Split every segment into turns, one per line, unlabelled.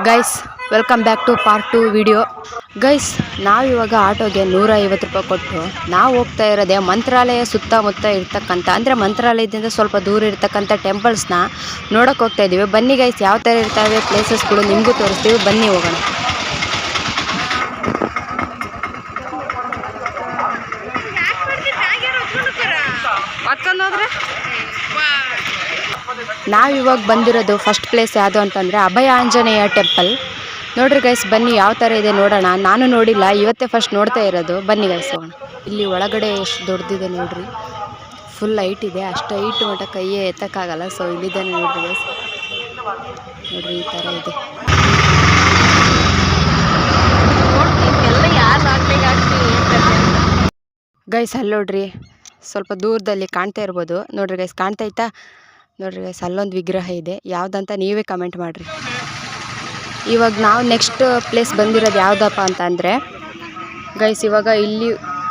Guys welcome back to part 2 video. Guys ನಾವಿವಾಗ ಆಟೋಗೆ 150 ರೂಪಾಯಿ ಕೊಟ್ಟು ನಾವು ಹೋಗ್ತಾ ಇರೋದೇ ಮಂತ್ರಾಲಯ ಸುತ್ತಮುತ್ತ ಇರ್ತಕ್ಕಂಥ ಅಂದರೆ ಮಂತ್ರಾಲಯದಿಂದ ಸ್ವಲ್ಪ ದೂರ ಇರ್ತಕ್ಕಂಥ ಟೆಂಪಲ್ಸ್ನ ನೋಡೋಕೆ ಹೋಗ್ತಾ ಇದ್ದೀವಿ. ಬನ್ನಿ ಗೈಸ್, ಯಾವ ಥರ ಇರ್ತವೆ ಪ್ಲೇಸಸ್ಗಳು ನಿಮಗೂ ತೋರಿಸ್ತೀವಿ. ಬನ್ನಿ ಹೋಗೋಣ. ನಾವಿವಾಗ ಬಂದಿರೋದು ಫಸ್ಟ್ ಪ್ಲೇಸ್ ಯಾವುದು ಅಂತಂದರೆ ಅಭಯ ಆಂಜನೇಯ ಟೆಂಪಲ್. ನೋಡ್ರಿ ಗೈಸ್, ಬನ್ನಿ ಯಾವ ಥರ ಇದೆ ನೋಡೋಣ. ನಾನು ನೋಡಿಲ್ಲ, ಇವತ್ತೇ ಫಸ್ಟ್ ನೋಡ್ತಾ ಇರೋದು. ಬನ್ನಿ ಗೈಸ್ ಹೋಗೋಣ. ಇಲ್ಲಿ ಒಳಗಡೆ ಎಷ್ಟು ದೊಡ್ಡದಿದೆ ನೋಡ್ರಿ, ಫುಲ್ ಹೈಟ್ ಇದೆ. ಅಷ್ಟು ಹೈಟ್ ಮಟ್ಟ ಕೈಯೇ ಎತ್ತಕ್ಕಾಗಲ್ಲ. ಸೊ ಇಲ್ಲಿದ್ದಾನೆ ನೋಡ್ರಿ ಗೈಸ್, ನೋಡ್ರಿ ಈ ಥರ ಇದೆ. ಗೈಸ್ ಅಲ್ಲಿ ನೋಡ್ರಿ, ಸ್ವಲ್ಪ ದೂರದಲ್ಲಿ ಕಾಣ್ತಾ ಇರ್ಬೋದು. ನೋಡ್ರಿ ಗೈಸ್, ಕಾಣ್ತೈತಾ? ನೋಡ್ರಿ ಗೈಸ್, ಅಲ್ಲೊಂದು ವಿಗ್ರಹ ಇದೆ. ಯಾವುದಂತ ನೀವೇ ಕಮೆಂಟ್ ಮಾಡಿರಿ. ಇವಾಗ ನಾವು ನೆಕ್ಸ್ಟ್ ಪ್ಲೇಸ್ ಬಂದಿರೋದು ಯಾವುದಪ್ಪ ಅಂತ ಅಂದರೆ ಗೈಸ್, ಇವಾಗ ಇಲ್ಲಿ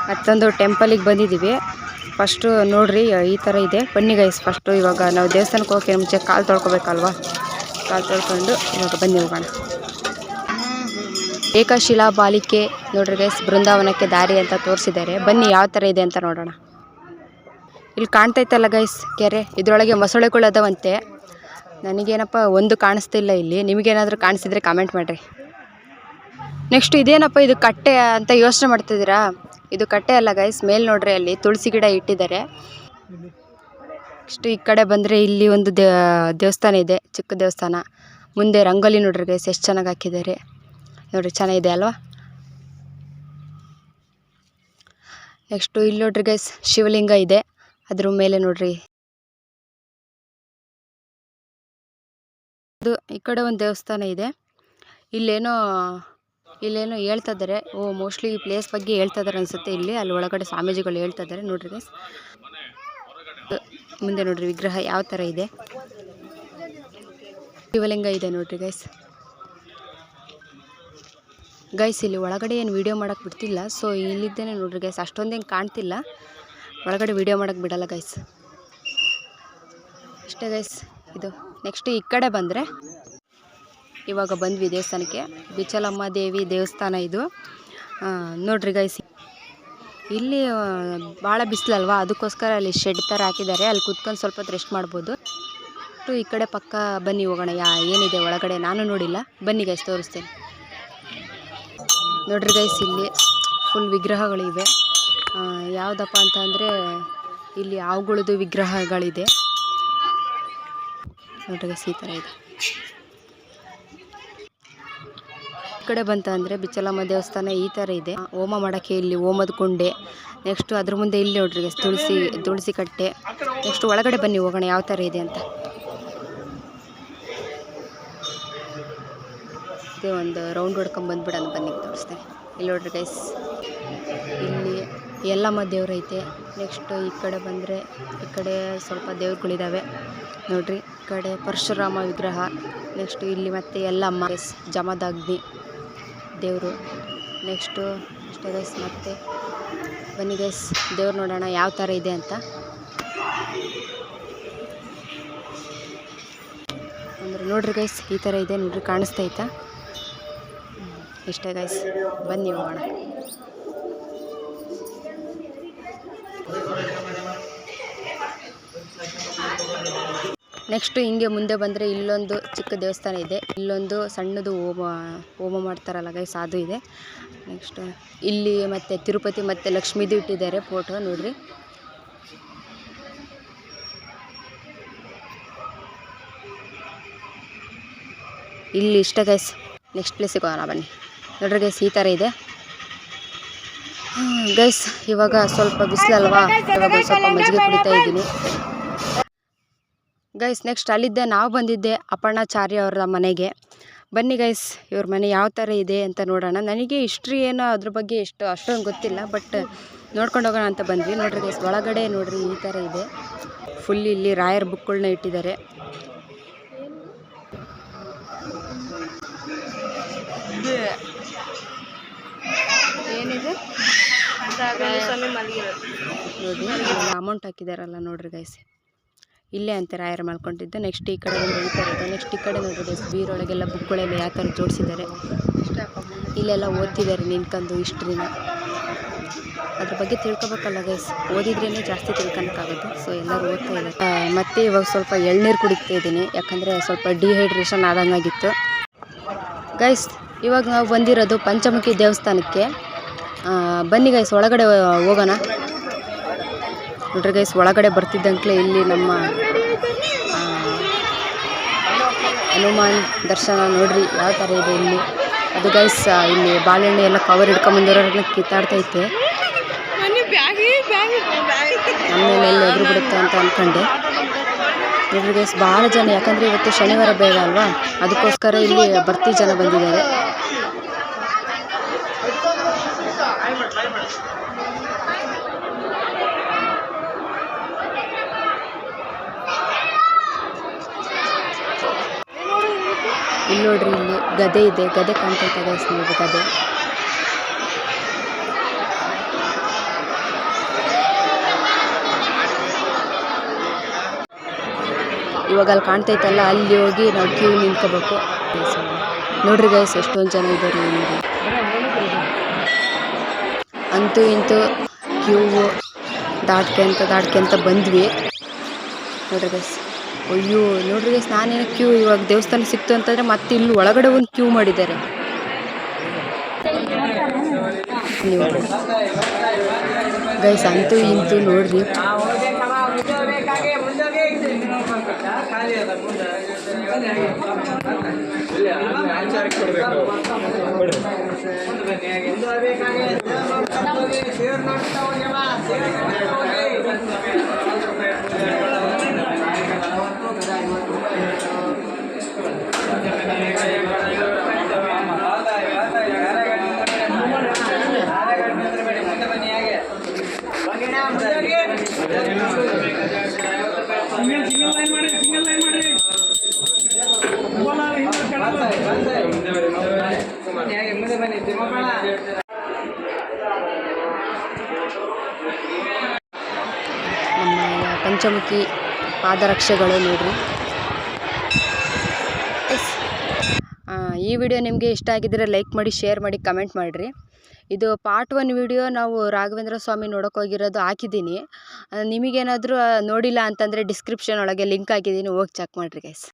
ಮತ್ತೊಂದು ಟೆಂಪಲಿಗೆ ಬಂದಿದ್ದೀವಿ. ಫಸ್ಟು ನೋಡ್ರಿ ಈ ಥರ ಇದೆ. ಬನ್ನಿ ಗೈಸ್, ಫಸ್ಟು ಇವಾಗ ನಾವು ದೇವಸ್ಥಾನಕ್ಕೆ ಹೋಗೋಕೆ ಮುಂಚೆ ಕಾಲು ತೊಳ್ಕೊಬೇಕಲ್ವಾ. ಕಾಲು ತೊಳ್ಕೊಂಡು ಇವಾಗ ಬನ್ನಿ ಹೋಗೋಣ. ಏಕಶಿಲಾ ಬಾಲಿಕೆ ನೋಡ್ರಿ ಗೈಸ್, ಬೃಂದಾವನಕ್ಕೆ ದಾರಿ ಅಂತ ತೋರಿಸಿದ್ದಾರೆ. ಬನ್ನಿ ಯಾವ ಥರ ಇದೆ ಅಂತ ನೋಡೋಣ. ಇಲ್ಲಿ ಕಾಣ್ತೈತಲ್ಲ ಗೈಸ್ ಕೆರೆ, ಇದರೊಳಗೆ ಮೊಸಳೆಗಳು ಅದಾವಂತೆ. ನನಗೇನಪ್ಪ ಒಂದು ಕಾಣಿಸ್ತಿಲ್ಲ ಇಲ್ಲಿ. ನಿಮಗೇನಾದರೂ ಕಾಣಿಸಿದ್ರೆ ಕಾಮೆಂಟ್ ಮಾಡಿರಿ. ನೆಕ್ಸ್ಟ್ ಇದೇನಪ್ಪ ಇದು ಕಟ್ಟೆ ಅಂತ ಯೋಚನೆ ಮಾಡ್ತಿದ್ದೀರಾ? ಇದು ಕಟ್ಟೆ ಅಲ್ಲ ಗೈಸ್, ಮೇಲೆ ನೋಡ್ರಿ ಅಲ್ಲಿ ತುಳಸಿ ಗಿಡ ಇಟ್ಟಿದ್ದಾರೆ. ನೆಕ್ಸ್ಟ್ ಈ ಕಡೆ ಬಂದರೆ ಇಲ್ಲಿ ಒಂದು ದೇವಸ್ಥಾನ ಇದೆ, ಚಿಕ್ಕ ದೇವಸ್ಥಾನ. ಮುಂದೆ ರಂಗೋಲಿ ನೋಡ್ರಿ ಗೈಸ್, ಎಷ್ಟು ಚೆನ್ನಾಗಿ ಹಾಕಿದ್ದಾರೆ ನೋಡ್ರಿ, ಚೆನ್ನಾಗಿದೆ ಅಲ್ವಾ. ನೆಕ್ಸ್ಟು ಇಲ್ಲಿ ನೋಡ್ರಿ ಗೈಸ್, ಶಿವಲಿಂಗ ಇದೆ. ಅದ್ರ ಮೇಲೆ ನೋಡ್ರಿ ಅದು ಈ ಕಡೆ ಒಂದು ದೇವಸ್ಥಾನ ಇದೆ. ಇಲ್ಲೇನೋ ಹೇಳ್ತಾ ಇದ್ದಾರೆ. ಮೋಸ್ಟ್ಲಿ ಈ ಪ್ಲೇಸ್ ಬಗ್ಗೆ ಹೇಳ್ತಾ ಇದ್ದಾರೆ ಅನ್ಸುತ್ತೆ. ಇಲ್ಲಿ ಅಲ್ಲಿ ಒಳಗಡೆ ಸ್ವಾಮೀಜಿಗಳು ಹೇಳ್ತಾ ಇದ್ದಾರೆ ನೋಡ್ರಿ ಗೈಸ್. ಮುಂದೆ ನೋಡ್ರಿ ವಿಗ್ರಹ ಯಾವ ಥರ ಇದೆ, ಶಿವಲಿಂಗ ಇದೆ ನೋಡ್ರಿ ಗೈಸ್. ಗೈಸ್ ಇಲ್ಲಿ ಒಳಗಡೆ ಏನು ವಿಡಿಯೋ ಮಾಡೋಕ್ಕೆ ಬಿಡ್ತಿಲ್ಲ. ಸೊ ಇಲ್ಲಿದ್ದೇನೆ ನೋಡ್ರಿ ಗೈಸ್, ಅಷ್ಟೊಂದೇನು ಕಾಣ್ತಿಲ್ಲ. ಒಳಗಡೆ ವಿಡಿಯೋ ಮಾಡೋಕ್ಕೆ ಬಿಡಲ್ಲ ಗೈಸ್. ಇಷ್ಟೇ ಗೈಸ್ ಇದು. ನೆಕ್ಸ್ಟ್ ಈ ಕಡೆ ಬಂದರೆ ಇವಾಗ ಬಂದ್ವಿ ದೇವಸ್ಥಾನಕ್ಕೆ. ಬಿಚ್ಚಲಮ್ಮ ದೇವಿ ದೇವಸ್ಥಾನ ಇದು. ನೋಡ್ರಿ ಗೈಸ್, ಇಲ್ಲಿ ಭಾಳ ಬಿಸಿಲಲ್ವಾ, ಅದಕ್ಕೋಸ್ಕರ ಅಲ್ಲಿ ಶೆಡ್ ಥರ ಹಾಕಿದ್ದಾರೆ. ಅಲ್ಲಿ ಕೂತ್ಕೊಂಡು ಸ್ವಲ್ಪ ಹೊತ್ತು ರೆಸ್ಟ್ ಮಾಡ್ಬೋದು. ಈ ಕಡೆ ಪಕ್ಕ ಬನ್ನಿ ಹೋಗೋಣ. ಏನಿದೆ ಒಳಗಡೆ ನಾನು ನೋಡಿಲ್ಲ. ಬನ್ನಿ ಗೈಸ್ ತೋರಿಸ್ತೇನೆ. ನೋಡ್ರಿ ಗೈಸ್, ಇಲ್ಲಿ ಫುಲ್ ವಿಗ್ರಹಗಳಿವೆ. ಯಾವುದಪ್ಪ ಅಂತ ಅಂದರೆ ಇಲ್ಲಿ ಹಾವುಗಳದ್ದು ವಿಗ್ರಹಗಳಿದೆ ನೋಡ್ರಿ ಗೈಸ್, ಈ ಥರ ಇದೆ. ಈ ಕಡೆ ಬಂತ ಅಂದರೆ ಬಿಚ್ಚಲಮ್ಮ ದೇವಸ್ಥಾನ ಈ ಥರ ಇದೆ. ಹೋಮ ಮಾಡೋಕ್ಕೆ ಇಲ್ಲಿ ಹೋಮದ ಕೊಂಡೆ. ನೆಕ್ಸ್ಟು ಅದ್ರ ಮುಂದೆ ಇಲ್ಲಿ ನೋಡ್ರಿ ಗೈಸ್ ತುಳಸಿ ಕಟ್ಟೆ. ನೆಕ್ಸ್ಟ್ ಒಳಗಡೆ ಬನ್ನಿ ಹೋಗೋಣ ಯಾವ ಥರ ಇದೆ ಅಂತ. ಇದೇ ಒಂದು ರೌಂಡ್ ಹೊಡ್ಕೊಂಡು ಬಂದುಬಿಡೋಣ. ಬನ್ನಿ ತೋರಿಸ್ತೇನೆ. ಇಲ್ಲಿ ನೋಡ್ರಿ ಗೈಸ್, ಇಲ್ಲಿ ಯಲ್ಲಮ್ಮ ದೇವ್ರು ಐತೆ. ನೆಕ್ಸ್ಟ್ ಈ ಕಡೆ ಬಂದರೆ ಈ ಕಡೆ ಸ್ವಲ್ಪ ದೇವ್ರುಗಳಿದ್ದಾವೆ ನೋಡ್ರಿ. ಈ ಕಡೆ ಪರಶುರಾಮ ವಿಗ್ರಹ. ನೆಕ್ಸ್ಟ್ ಇಲ್ಲಿ ಮತ್ತೆ ಯಲ್ಲಮ್ಮ, ಜಮದಗ್ನಿ ದೇವರು. ನೆಕ್ಸ್ಟು ಅಷ್ಟೇ ಗೈಸ್. ಮತ್ತೆ ಬನ್ನಿ ಗೈಸ್, ದೇವ್ರು ನೋಡೋಣ ಯಾವ ಥರ ಇದೆ ಅಂತ. ಅಂದರೆ ನೋಡ್ರಿ ಗೈಸ್, ಈ ಥರ ಇದೆ ನೋಡ್ರಿ, ಕಾಣಿಸ್ತೈತಾ? ಇಷ್ಟೇ ಗೈಸ್, ಬನ್ನಿ ಹೋಗೋಣ. ನೆಕ್ಸ್ಟ್ ಹಿಂಗೆ ಮುಂದೆ ಬಂದರೆ ಇಲ್ಲೊಂದು ಚಿಕ್ಕ ದೇವಸ್ಥಾನ ಇದೆ. ಇಲ್ಲೊಂದು ಸಣ್ಣದು ಹೋಮ ಮಾಡ್ತಾರಲ್ಲ ಗೈಸ್, ಅದು ಇದೆ. ನೆಕ್ಸ್ಟ್ ಇಲ್ಲಿ ಮತ್ತೆ ತಿರುಪತಿ ಮತ್ತು ಲಕ್ಷ್ಮೀದು ಇಟ್ಟಿದ್ದಾರೆ ಫೋಟೋ ನೋಡ್ರಿ. ಇಲ್ಲಿ ಇಷ್ಟ ಗೈಸ್. ನೆಕ್ಸ್ಟ್ ಪ್ಲೇಸಿಗೆ ಹೋಗೋಣ ಬನ್ನಿ. ನೋಡ್ರಿ ಗೈಸ್, ಈ ಥರ ಇದೆ ಗೈಸ್. ಇವಾಗ ಸ್ವಲ್ಪ ಬಿಸಿಲಲ್ವಾ, ಇವಾಗ ಸ್ವಲ್ಪ ಮಜ್ಜಿಗೆ ಕುಡಿತಾ ಇದ್ದೀನಿ ಗೈಸ್. ನೆಕ್ಸ್ಟ್ ಅಲ್ಲಿದ್ದೆ ನಾವು ಬಂದಿದ್ದೆ ಅಪರ್ಣಾಚಾರ್ಯ ಅವರ ಮನೆಗೆ. ಬನ್ನಿ ಗೈಸ್, ಇವ್ರ ಮನೆ ಯಾವ ಥರ ಇದೆ ಅಂತ ನೋಡೋಣ. ನನಗೆ ಹಿಸ್ಟ್ರಿ ಏನೋ ಅದ್ರ ಬಗ್ಗೆ ಅಷ್ಟೊಂದು ಗೊತ್ತಿಲ್ಲ, ಬಟ್ ನೋಡ್ಕೊಂಡು ಹೋಗೋಣ ಅಂತ ಬಂದ್ವಿ. ನೋಡ್ರಿ ಗೈಸ್, ಒಳಗಡೆ ನೋಡ್ರಿ ಈ ಥರ ಇದೆ. ಫುಲ್ ಇಲ್ಲಿ ರಾಯರ್ ಬುಕ್ಗಳನ್ನ ಇಟ್ಟಿದ್ದಾರೆ. ಏನಿದೆ ನೋಡಿ, ಅಮೌಂಟ್ ಹಾಕಿದಾರಲ್ಲ ನೋಡ್ರಿ ಗೈಸ್. ಇಲ್ಲೇ ಅಂತ ರಾಯರು ಮಾಡ್ಕೊಂಡಿದ್ದು. ನೆಕ್ಸ್ಟ್ ಈ ಕಡೆ ಒಂದು ಈ ಥರ ನೆಕ್ಸ್ಟ್ ಈ ಕಡೆ ನೋಡಿದ್ರೆ ಬೀರೊಳಗೆಲ್ಲ ಬುಕ್ಗಳೆಲ್ಲ ಯಾವ ಥರ ಜೋಡಿಸಿದ್ದಾರೆ. ಇಲ್ಲೆಲ್ಲ ಓದ್ತಿದ್ದಾರೆ ನಿಂತ್ಕೊಂಡು ಹಿಸ್ಟ್ರಿನ. ಅದ್ರ ಬಗ್ಗೆ ತಿಳ್ಕೊಬೇಕಲ್ಲ ಗೈಸ್, ಓದಿದ್ರೇ ಜಾಸ್ತಿ ತಿಳ್ಕೊಳಕ್ಕಾಗೋದು. ಸೊ ಎಲ್ಲರೂ ಓದ್ತಾ ಇದ್ದಾರೆ. ಮತ್ತು ಇವಾಗ ಸ್ವಲ್ಪ ಎಳ್ನೀರು ಕುಡಿತಾ ಇದ್ದೀನಿ, ಯಾಕಂದರೆ ಸ್ವಲ್ಪ ಡಿಹೈಡ್ರೇಷನ್ ಆದಂಗಾಗಿತ್ತು ಗೈಸ್. ಇವಾಗ ನಾವು ಬಂದಿರೋದು ಪಂಚಮುಖಿ ದೇವಸ್ಥಾನಕ್ಕೆ. ಬನ್ನಿ ಗೈಸ್ ಒಳಗಡೆ ಹೋಗೋಣ. ನೋಡ್ರಿ ಗೈಸ್, ಒಳಗಡೆ ಬರ್ತಿದ್ದಂಕ್ಲೆ ಇಲ್ಲಿ ನಮ್ಮ ಹನುಮಾನ್ ದರ್ಶನ ನೋಡ್ರಿ ಯಾವ ಥರ ಇದೆ ಇಲ್ಲಿ. ಅದು ಗೈಸ್ ಇಲ್ಲಿ ಬಾಳೆಹಣ್ಣು ಎಲ್ಲ ಕವರ್ ಹಿಡ್ಕೊಂಬಂದಿರೋರನ್ನ ಕಿತ್ತಾಡ್ತೈತೆ. ಆಮೇಲೆ ಎಲ್ಲಿ ಎದುರು ಬಿಡುತ್ತೆ ಅಂತ ಅಂದ್ಕೊಂಡೆ. ನೋಡ್ರಿ ಗೈಸ್ ಭಾಳ ಜನ, ಯಾಕಂದರೆ ಇವತ್ತು ಶನಿವಾರ ಬೇಗ ಅಲ್ವಾ, ಅದಕ್ಕೋಸ್ಕರ ಇಲ್ಲಿ ಭರ್ತಿ ಜನ ಬಂದಿದ್ದಾರೆ. ಇಲ್ಲಿ ನೋಡ್ರಿ, ಇಲ್ಲಿ ಗದೆ ಇದೆ, ಗದೆ ಕಾಣ್ತೈತೆ ಗೈಸ್ ನೋಡಿ ಗದೆ. ಇವಾಗ ಅಲ್ಲಿ ಕಾಣ್ತೈತಲ್ಲ, ಅಲ್ಲಿ ಹೋಗಿ ನಾವು ಕ್ಯೂ ನಿಂತ್ಕೋಬೇಕು. ನೋಡ್ರಿ ಗೈಸ್ ಎಷ್ಟೊಂದು ಜನ ಇದ್ದಾರೆ ಇಲ್ಲಿ. ಅಂತೂ ಇಂತೂ ಕ್ಯೂ ದಾಟ್ಕೊಂತ ಬಂದ್ವಿ. ನೋಡ್ರಿ ಗೈಸ್, ಅಯ್ಯೋ ನೋಡ್ರಿ ಗೈಸ್, ನಾನೇನು ಕ್ಯೂ ಇವಾಗ ದೇವಸ್ಥಾನ ಸಿಕ್ತು ಅಂತಂದರೆ ಮತ್ತೆ ಇಲ್ಲಿ ಒಳಗಡೆ ಒಂದು ಕ್ಯೂ ಮಾಡಿದ್ದಾರೆ. ಗೈಸ್ ಅಂತೂ ಇಂತೂ ನೋಡ್ರಿ. ನಮ್ಮ ಪಂಚಮುಖಿ ಪಾದರಕ್ಷೆಗಳು ನೋಡ್ರಿ. ಈ ವಿಡಿಯೋ ನಿಮಗೆ ಇಷ್ಟ ಆಗಿದ್ದರೆ ಲೈಕ್ ಮಾಡಿ, ಶೇರ್ ಮಾಡಿ, ಕಮೆಂಟ್ ಮಾಡಿರಿ. ಇದು ಪಾರ್ಟ್ 1 ವಿಡಿಯೋ ನಾವು ರಾಘವೇಂದ್ರ ಸ್ವಾಮಿ ನೋಡೋಕೆ ಹೋಗಿರೋದು ಹಾಕಿದ್ದೀನಿ. ನಿಮಗೇನಾದರೂ ನೋಡಿಲ್ಲ ಅಂತಂದರೆ ಡಿಸ್ಕ್ರಿಪ್ಷನ್ ಒಳಗೆ ಲಿಂಕ್ ಹಾಕಿದ್ದೀನಿ, ಹೋಗಿ ಚೆಕ್ ಮಾಡಿರಿ ಗೈಸ್.